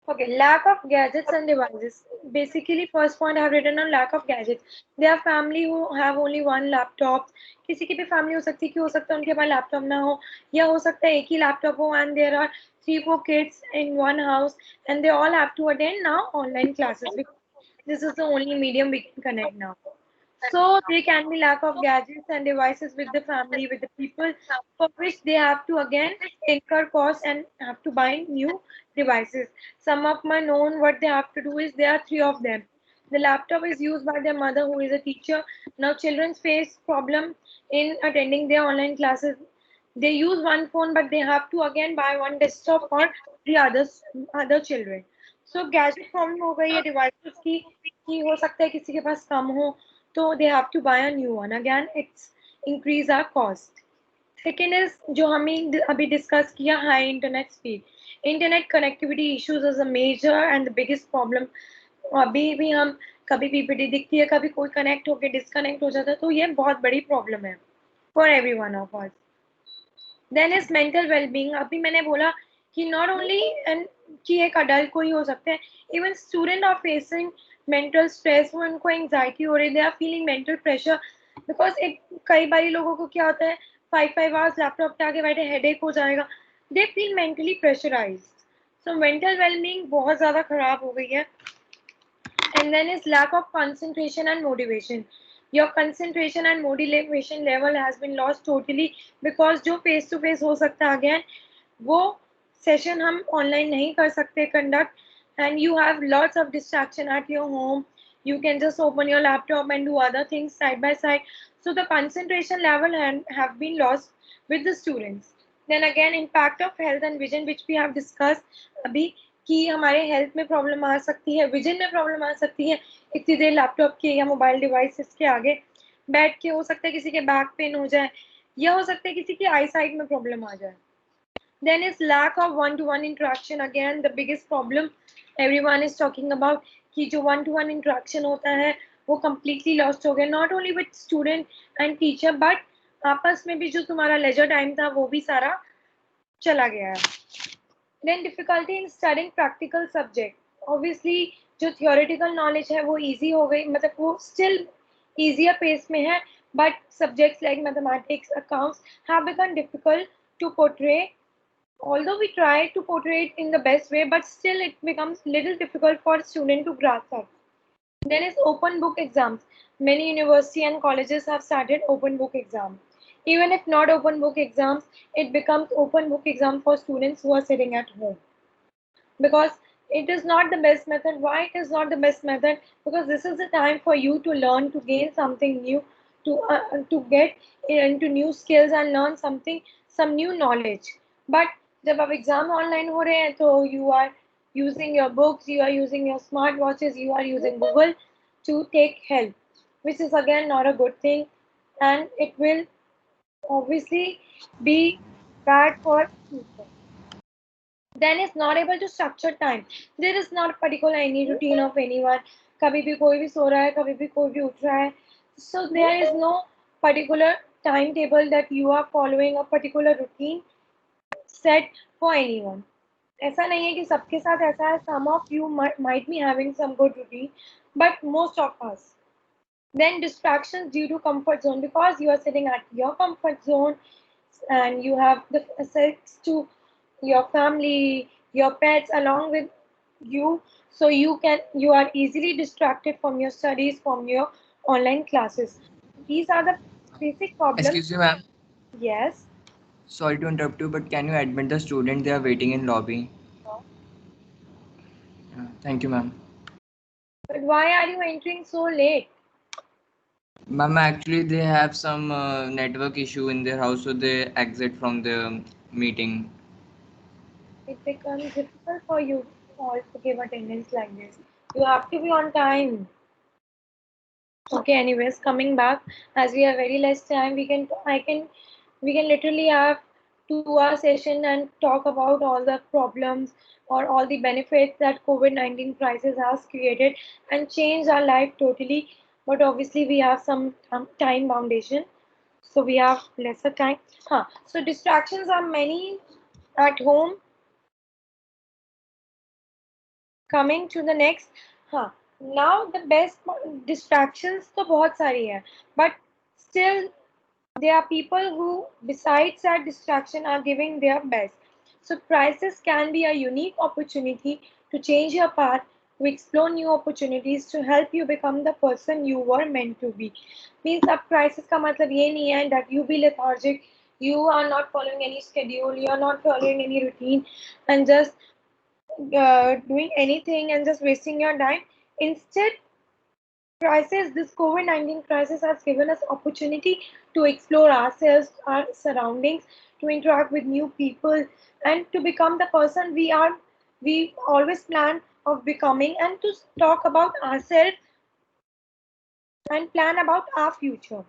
Okay, lack of gadgets and devices. Basically, first point I have written on lack of gadgets. There are family who have only one laptop. किसी की भी family हो सकती है कि हो सकता है उनके पास laptop ना हो, या हो सकता है एक ही laptop हो and there are 3-4 kids in one house and they all have to attend now online classes because this is the only medium we can connect now. So there can be lack of gadgets and devices with the family, with the people, for which they have to again incur costs and have to buy new devices. Some of my known what they have to do is there are 3 of them. The laptop is used by their mother who is a teacher. Now children face problem in attending their online classes. They use one phone but they have to again buy one desktop for the other children. So gadget problem हो गई है devices की हो सकता है किसी के पास कम हो, तो they have to buy a new one. Again, it's increase our cost. Second is जो हमें अभी discuss किया high internet speed. Internet connectivity issues is a major and the biggest problem. अभी भी हम कभी PPT दिखती है, कभी कोई connect होके disconnect हो जाता है, तो ये बहुत बड़ी problem है for every one of us. Then is mental well-being. अभी मैंने बोला कि not only and कि एक adult को ही हो सकते हैं, even student are facing mental stress, वो उनको anxiety हो रही, they are feeling mental pressure because एक कई बारी लोगों को क्या होता है 5 hours लैपटॉप पे आके बैठे headache हो जाएगा, they feel mentally pressurized. So mental well-being बहुत ज़्यादा खराब हो गई है. And then is lack of concentration and motivation. Your concentration and motivation level has been lost totally because जो face to face हो सकता है again वो session हम online नहीं कर सकते conduct, and you have lots of distraction at your home. You can just open your laptop and do other things side by side. So the concentration level have been lost with the students. Then again impact of health and vision which we have discussed अभी कि हमारे health में problem आ सकती है, vision में problem आ सकती है इतनी देर लैपटॉप के या मोबाइल डिवाइसेस के आगे बैठ के. हो सकता है किसी के बैक पेन हो जाए, या हो सकता है किसी की आई साइट में प्रॉब्लम आ जाए. Then is lack of one-to-one interaction. Again, the biggest problem everyone is talking about कि जो one-to-one interaction होता है वो completely lost हो गया. Not only with student and teacher, but आपस में भी जो तुम्हारा leisure time था वो भी सारा चला गया है. Then difficulty in studying practical subject. Obviously जो theoretical knowledge है वो easy हो गई, मतलब वो still easier pace में है, but subjects like mathematics, accounts have become difficult to portray. Although we try to portray it in the best way, but still it becomes little difficult for student to grasp up. Then is open book exams. Many university and colleges have started open book exams. Even if not open book exams, it becomes open book exam for students who are sitting at home. Because it is not the best method. Why it is not the best method? Because this is the time for you to learn, to gain something new, to get into new skills and learn something, some new knowledge. But जब अब exam online हो रहे हैं तो you are using your books, you are using your smart watches, you are using Google to take help, which is again not a good thing, and it will obviously be bad for future. Then is not able to structure time. There is not particular any routine of anyone. कभी भी कोई भी सो रहा है, कभी भी कोई भी उठ रहा है. So there is no particular timetable that you are following, a particular routine set for anyone. ऐसा नहीं है कि सबके साथ ऐसा है. Some of you might be having some good routine, but most of us Then distractions due to comfort zone, because you are sitting at your comfort zone and you have the access to your family, your pets along with you, so you are easily distracted from your studies, from your online classes. These are the basic problems. Excuse me, ma'am. Yes. Sorry to interrupt you, but can you admit the student? They are waiting in lobby. Thank you, ma'am. But why are you entering so late? Ma'am, actually they have some network issue in their house, so they exit from the meeting. It becomes difficult for you all to give attendance like this. You have to be on time. Okay, anyways, coming back, as we have very less time, we can literally have 2 hour session and talk about all the problems or all the benefits that COVID-19 crisis has created and changed our life totally. But obviously we have some time foundation, so we have lesser time. So distractions are many at home. Coming to the next, now the best distractions तो बहुत सारी है, but still there are people who besides that distraction are giving their best. So crisis can be a unique opportunity to change your path, to explore new opportunities, to help you become the person you were meant to be. Means अब crisis का मतलब ये नहीं है that you be lethargic, you are not following any schedule, you are not following any routine and just doing anything and just wasting your time. Instead, this COVID-19 crisis has given us opportunity to explore ourselves, our surroundings, to interact with new people, and to become the person we always plan of becoming, and to talk about ourselves and plan about our future.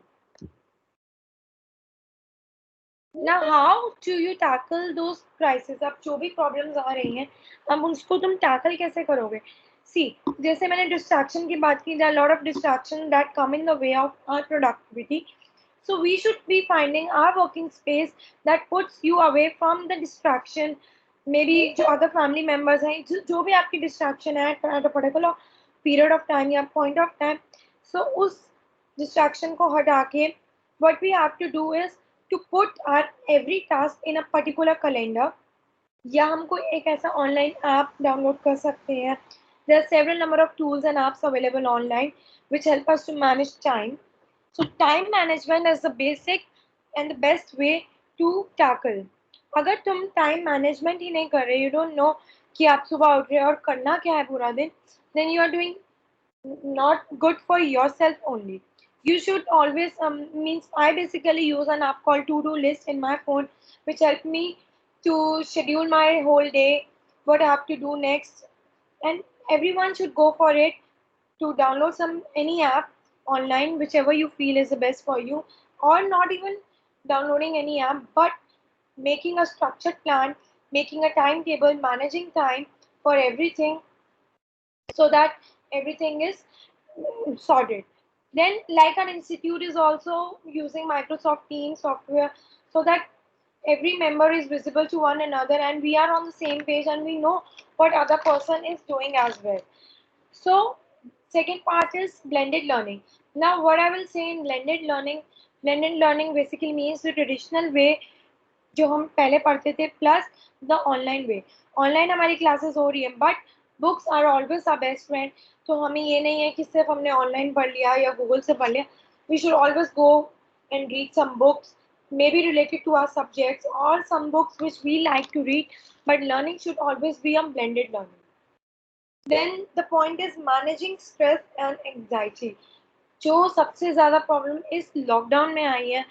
Now, how do you tackle those crises? अब जो भी problems आ रही हैं, अब उसको तुम tackle कैसे करोगे? See, जैसे मैंने distraction की बात की, there are a lot of distractions that come in the way of our productivity. So we should be finding our working space that puts you away from the distraction. Maybe जो other family members हैं, जो भी आपकी distraction है at a particular period of time या point of time, so उस distraction को हटा के, what we have to do is to put our every task in a particular calendar, या हमको एक ऐसा online app download कर सकते हैं. There are several number of tools and apps available online which help us to manage time. So time management is the basic and the best way to tackle. अगर तुम time management ही नहीं कर रहे, you don't know कि आप सुबह उठ रहे हो और करना क्या है पूरा दिन, then you are doing not good for yourself only. You should always means I basically use an app called To-Do List in my phone, which help me to schedule my whole day, what I have to do next, and everyone should go for it to download any app online, whichever you feel is the best for you, or not even downloading any app, but making a structured plan, making a timetable, managing time for everything, so that everything is sorted. Then, like an institute is also using Microsoft Teams software, so that every member is visible to one another and we are on the same page and we know what other person is doing as well. So second part is blended learning. Now what I will say in blended learning basically means the traditional way जो हम पहले पढ़ते थे plus the online way. Online हमारी classes हो रही है, but books are always our best friend. तो हमें ये नहीं है कि सिर्फ हमने online पढ़ लिया या Google से पढ़ लिया. We should always go and read some books, maybe related to our subjects, or some books which we like to read, but learning should always be a blended learning. Then the point is managing stress and anxiety. जो सबसे ज़्यादा problem इस lockdown में आई है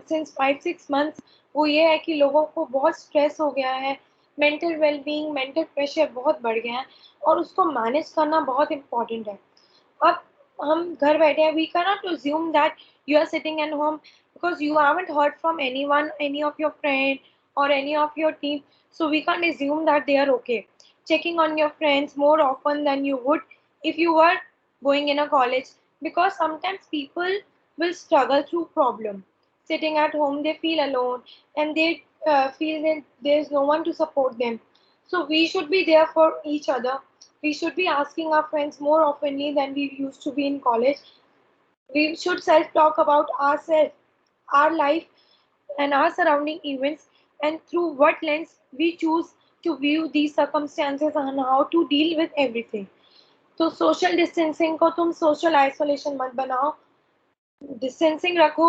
since 5-6 months, वो ये है कि लोगों को बहुत स्ट्रेस हो गया है, मेंटल वेलबींग, मेंटल प्रेशर बहुत बढ़ गया है और उसको मैनेज करना बहुत इम्पोर्टेंट है. अब हम घर बैठे हैं, we can not assume that you are sitting at home because you haven't heard from anyone, any of your friend or any of your team, so we can't assume that they are okay. Checking on your friends more often than you would if you were going in a college, because sometimes people will struggle through problem. Sitting at home, they feel alone and they feel that there's no one to support them. So we should be there for each other. We should be asking our friends more oftenly than we used to be in college. We should self-talk about ourselves, our life, and our surrounding events, and through what lens we choose to view these circumstances and how to deal with everything. तो social distancing को तुम social isolation मत बनाओ, distancing रखो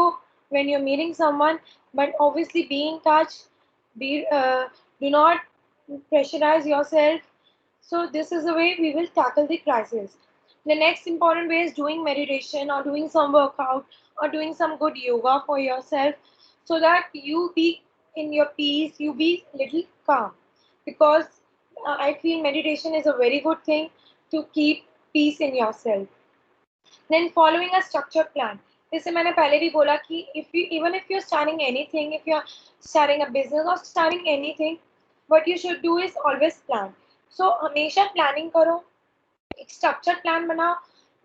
when you're meeting someone, but obviously be in touch. Do not pressurize yourself. So this is the way we will tackle the crisis. The next important way is doing meditation or doing some workout or doing some good yoga for yourself, so that you be in your peace, you be little calm. Because I feel meditation is a very good thing to keep peace in yourself. Then following a structured plan. जैसे मैंने पहले भी बोला कि even if you're starting anything, if you're starting a business or starting anything, what you should do is always plan. So हमेशा planning करो, एक structured plan बनाओ,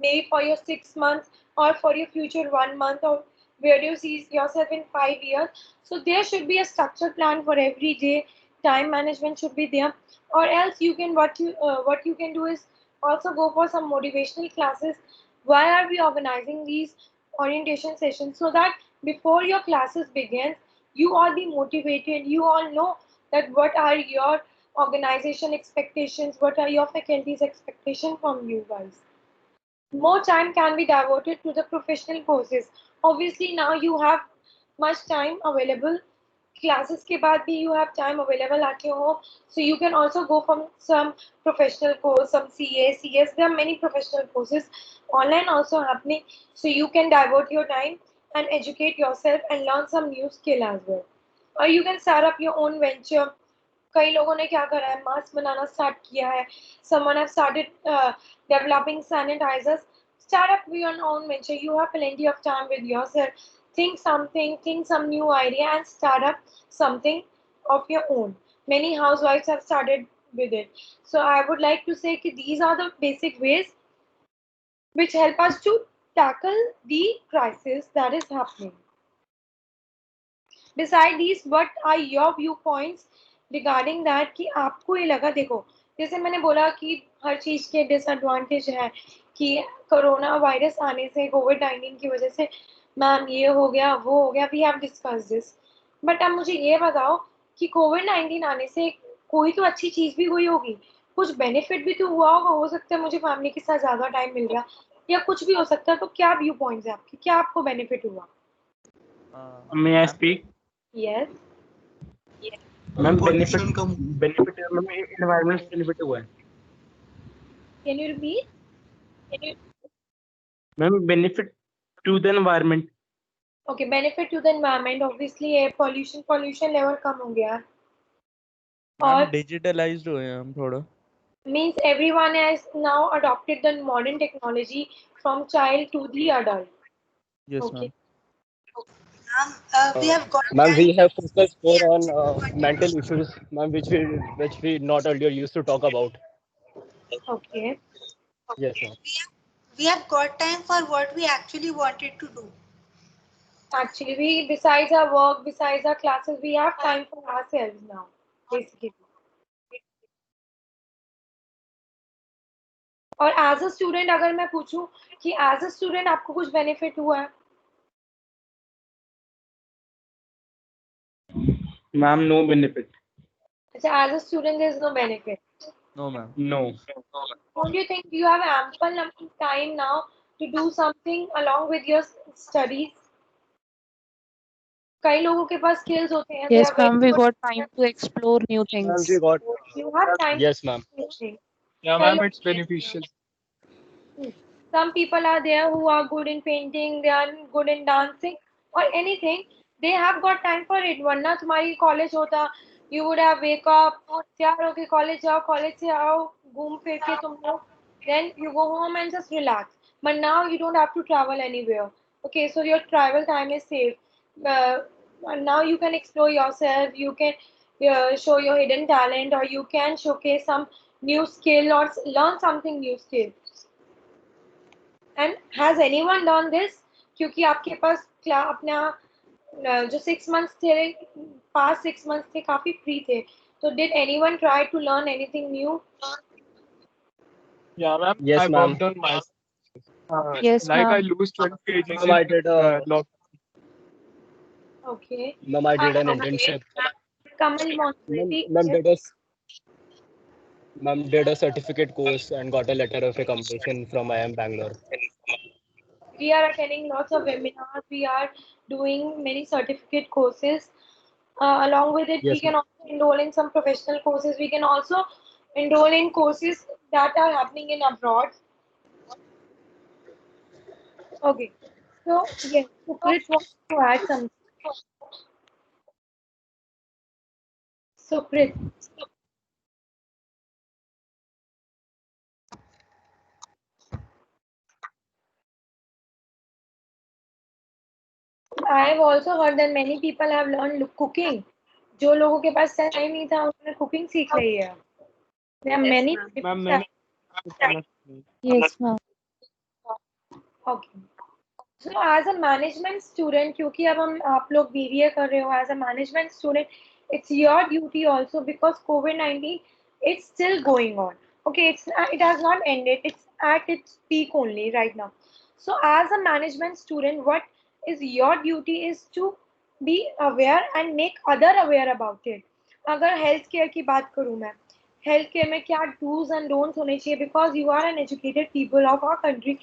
maybe for your 6 months or for your future 1 month, or where do you see yourself in 5 years. So there should be a structured plan for every day. Time management should be there, or else you can what you can do is also go for some motivational classes. Why are we organizing these orientation sessions? So that before your classes begins, you all be motivated, you all know that what are your organization expectations, what are your faculty's expectations from you guys. More time can be diverted to the professional courses. Obviously now you have much time available. Classes के बाद भी you have time available at your home, so you can also go from some professional course, some CA, CS. There are many professional courses online also happening, so you can divert your time and educate yourself and learn some new skill as well. Or you can start up your own venture. कई लोगों ने क्या करा है, mask बनाना start किया है. Someone have started developing sanitizers. Start up your own venture. You have plenty of time with yourself. Think something, think some new idea, and start up something of your own. Many housewives have started with it. So I would like to say that these are the basic ways which help us to tackle the crisis that is happening. Beside these, what are your viewpoints regarding that? कि आपको ये लगा, देखो जैसे मैंने बोला कि हर चीज के डिसएडवांटेज है कि कोरोना वायरस आने से, कोविड-19 की वजह से मैम ये हो गया, वो हो गया, we have discuss this. But अब मुझे ये बताओ कि कोविड-19 आने से कोई तो अच्छी चीज भी हुई होगी, कुछ बेनिफिट भी तो हुआ होगा. हो सकता है मुझे फैमिली के साथ ज्यादा टाइम मिल गया, या कुछ भी हो सकता है. तो क्या व्यू पॉइंट्स है आपके, क्या आपको बेनिफिट हुआ? May I speak? Yes. Ma'am benefit ma'am environment benefit हुआ है. Can you repeat? Ma'am benefit to the environment. Okay, benefit to the environment. Obviously, air pollution level कम हो गया. और digitalized हुए हैं हम थोड़ा. Means everyone has now adopted the modern technology from child to the adult. Yes, okay. We have got ma'am, we have focused more on mental issues, ma'am, which we not earlier used to talk about. Okay. Yes, ma'am. We have got time for what we actually wanted to do. Actually, we, besides our work, besides our classes, we have time for ourselves now, basically. और as a student अगर मैं पूछूं कि as a student आपको कुछ benefit हुआ है? Ma'am no benefit. अच्छा, as a student there is no benefit. No, ma'am. No. Don't you think you have ample time now to do something along with your studies? कई लोगों के पास skills होते हैं. Yes, ma'am. We got time to explore new things. Ma'am, we got. You have time. Yes, ma'am. Yeah, ma'am, it's beneficial. Some people are there who are good in painting, they are good in dancing or anything. They have got time for it. वरना तुम्हारी college होता, you would have wake up, तैयार होके college जाओ, college से आओ, घूम फिर के तुम लोग, then you go home and just relax. But now you don't have to travel anywhere. Okay, so your travel time is safe. Now you can explore yourself, you can show your hidden talent, or you can showcase some new skill or learn something new skill. And has anyone done this? क्योंकि आपके पास अपना जो 6 months थे, past 6 months थे, काफी free थे. So did anyone try to learn anything new? Yeah, ma'am. Yes, I ma'am. worked on myself. Yes, Like I ma'am. lose 20 kgs Ma'am, I in did lock. Okay. ma'am, I did an Okay. internship. Kamal Ma'am, Monsoori, ma'am yes. did a ma'am did a certificate course and got a letter of recommendation from IIM Bangalore. We are attending lots of webinars. We are doing many certificate courses. Along with it, we Yes, can ma'am. also enroll in some professional courses. We can also enroll in courses that are happening in abroad. Okay. So yes, Sukrit wants to add something. Sukrit. I have also heard that many people have learned cooking. जो लोगों के पास time नहीं था उन्होंने cooking सीख ली है. There are Yes, many ma'am. Ma'am, different many. types. Yes, ma'am. Okay. So as a management student, क्योंकि अब हम आप लोग BBA कर रहे हो, as a management student, it's your duty also because COVID-19 it's still going on. Okay, it has not ended. It's at its peak only right now. So as a management student, what is your duty is to be aware and make other aware about it. अगर health care की बात करूँ मैं, health care में क्या do's and don'ts होने चाहिए because you are an educated people of our country.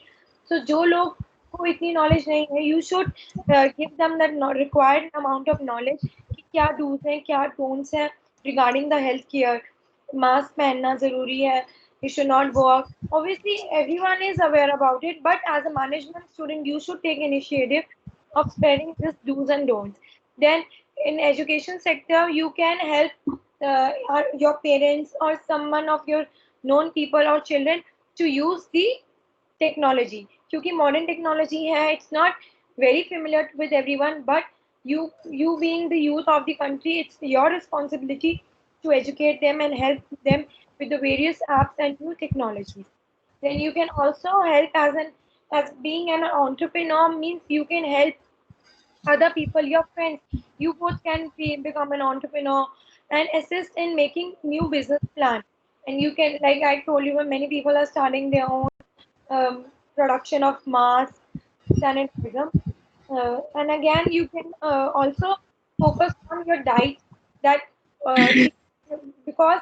So जो लोग को इतनी नॉलेज नहीं है you should give them that required amount of knowledge कि क्या डूज हैं क्या डोंट्स हैं regarding the health care. Mask पहनना जरूरी है. You should not work. Obviously everyone is aware about it, but as a management student you should take initiative of spreading this do's and don'ts. Then in education sector you can help your parents or someone of your known people or children to use the technology. क्योंकि modern technology है, it's not very familiar with everyone, but you being the youth of the country, it's your responsibility to educate them and help them with the various apps and new technologies. Then you can also help as being an entrepreneur means you can help other people, your friends. You both can become an entrepreneur and assist in making new business plan. And you can, like I told you, many people are starting their own production of masks, sanitizer. And again, you can also focus on your diet that because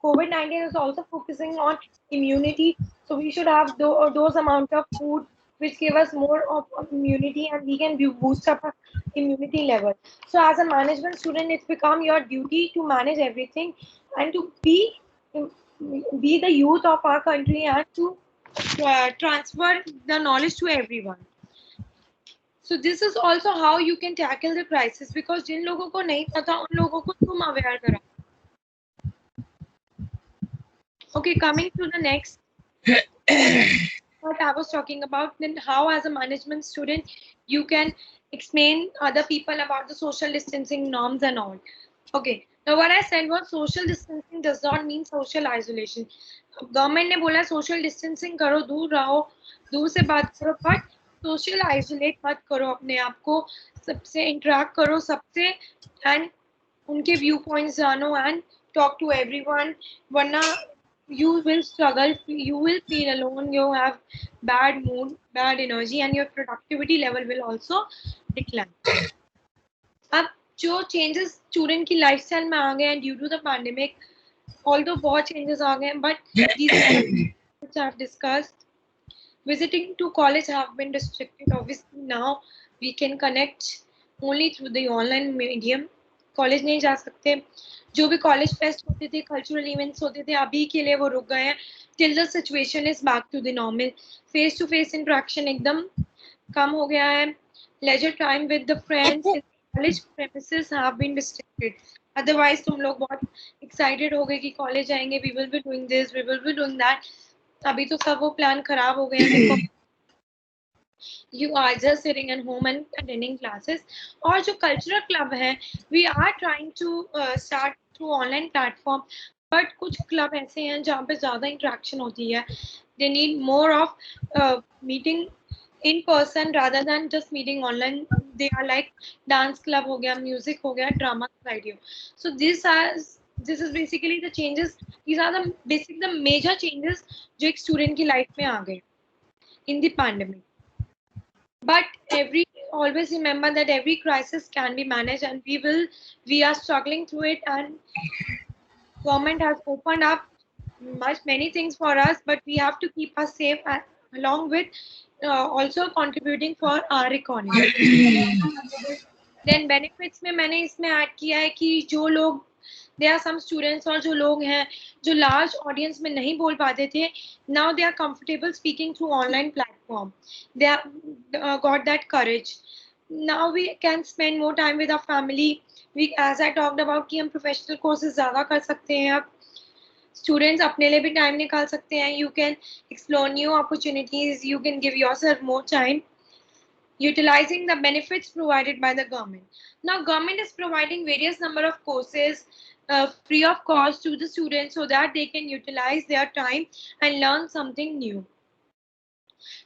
COVID-19 is also focusing on immunity. So we should have those amount of food which give us more of immunity and we can boost up our immunity level. So as a management student, it's become your duty to manage everything and to be the youth of our country and to transfer the knowledge to everyone. So this is also how you can tackle the crisis because जिन लोगों को नहीं पता उन लोगों को तुम aware करा. Okay, coming to the next what I was talking about, then how as a management student you can explain other people about the social distancing norms and all. Okay, now what I said was social distancing does not mean social isolation. Government ने बोला social distancing करो, दूर रहो, दूर से बात करो, but social isolate मत करो अपने आप को, सबसे interact करो सबसे and उनके व्यू पॉइंट्स जानो and talk to everyone. वरना you will struggle, you will feel alone, you have bad mood, bad energy and your productivity level will also decline. अब जो changes student की lifestyle में आ गए हैं due to the pandemic, although बहुत changes आ गए हैं, but these which I have discussed, visiting to college have been restricted. Obviously now we can connect only through the online medium. College नहीं जा सकते. जो भी कॉलेज फेस्ट होते थे, कल्चरल इवेंट्स होते थे, अभी के लिए वो रुक गए हैं till the situation is back to the normal. Face to face interaction एकदम कम हो गया है. Leisure time with the friends in college premises have been restricted. Otherwise तुम लोग बहुत एक्साइटेड हो गए कि कॉलेज जाएंगे, we will be doing this, we will be doing that. अभी तो सब वो प्लान खराब हो गए हैं because you are just sitting at home and attending classes. और जो cultural club है, we are trying to start through online platform, but कुछ club ऐसे हैं जहाँ पे ज़्यादा interaction होती है. They need more of meeting in person rather than just meeting online. They are like dance club हो गया, music हो गया, drama society. So this is basically the changes. These are the major changes जो एक student की life में आ गए. in the pandemic. But always remember that every crisis can be managed, and we are struggling through it, and government has opened up many things for us, but we have to keep us safe along with also contributing for our economy. Then benefits में मैंने इसमें add किया है कि जो लोग there are some students और जो लोग हैं जो large audience में नहीं बोल पाते थे, now they are comfortable speaking through online platform. They have got that courage. Now we can spend more time with our family. We, as I talked about, कि हम professional courses ज़्यादा कर सकते हैं अब. Students अपने लिए भी time निकाल सकते हैं. You can explore new opportunities. You can give yourself more time, utilizing the benefits provided by the government. Now, government is providing various number of courses free of cost to the students so that they can utilize their time and learn something new.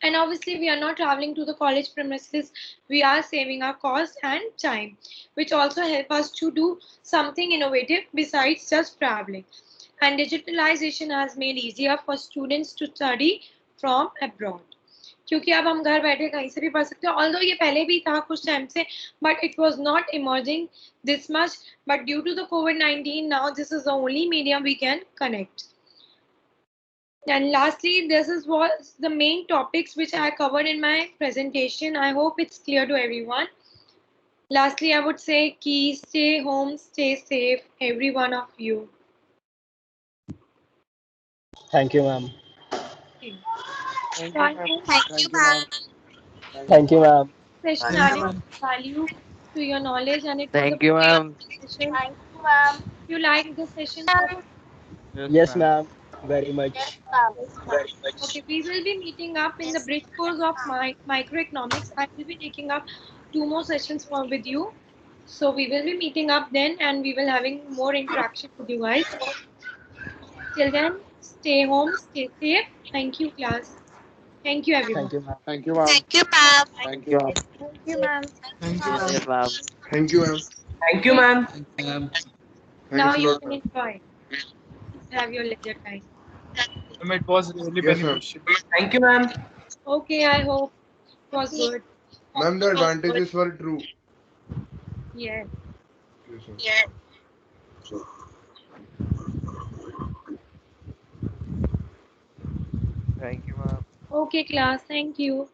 And obviously, we are not traveling to the college premises. We are saving our cost and time, which also help us to do something innovative besides just traveling. And digitalization has made easier for students to study from abroad. क्योंकि अब हम घर बैठे कहीं से भी पढ़ सकते हैं. Although ये पहले भी था कुछ टाइम से, but it was not emerging this much. But due to the COVID-19, now this is the only medium we can connect. And lastly, this was the main topics which I covered in my presentation. I hope it's clear to everyone. Lastly, I would say, stay home, stay safe, every one of you. Thank you, ma'am. Thank you, ma'am. Thank you, ma'am. Session added value to your knowledge, and it was Thank you, ma'am. session. Thank you, ma'am. You like the session? Yes, ma'am. Very much. Okay, we will be meeting up in the bridge course of microeconomics. I will be taking up 2 more sessions with you. So we will be meeting up then, and we will having more interaction with you guys. Till then, stay home, stay safe. Thank you, class. Thank you, everyone. Thank you, ma'am. Thank you, ma'am. Thank you, ma'am. Thank you, ma'am. Yes, ma'am. Thank you, ma'am. Thank you, ma'am. Now Thanks a you lot, can ma'am. enjoy. Have your leisure time. It was really Yes, ma'am. beneficial. Thank you, ma'am. Okay, I hope it was good. Ma'am, the advantages were true. Yes. Yes, sir. Thank you, ma'am. Okay, class. Thank you.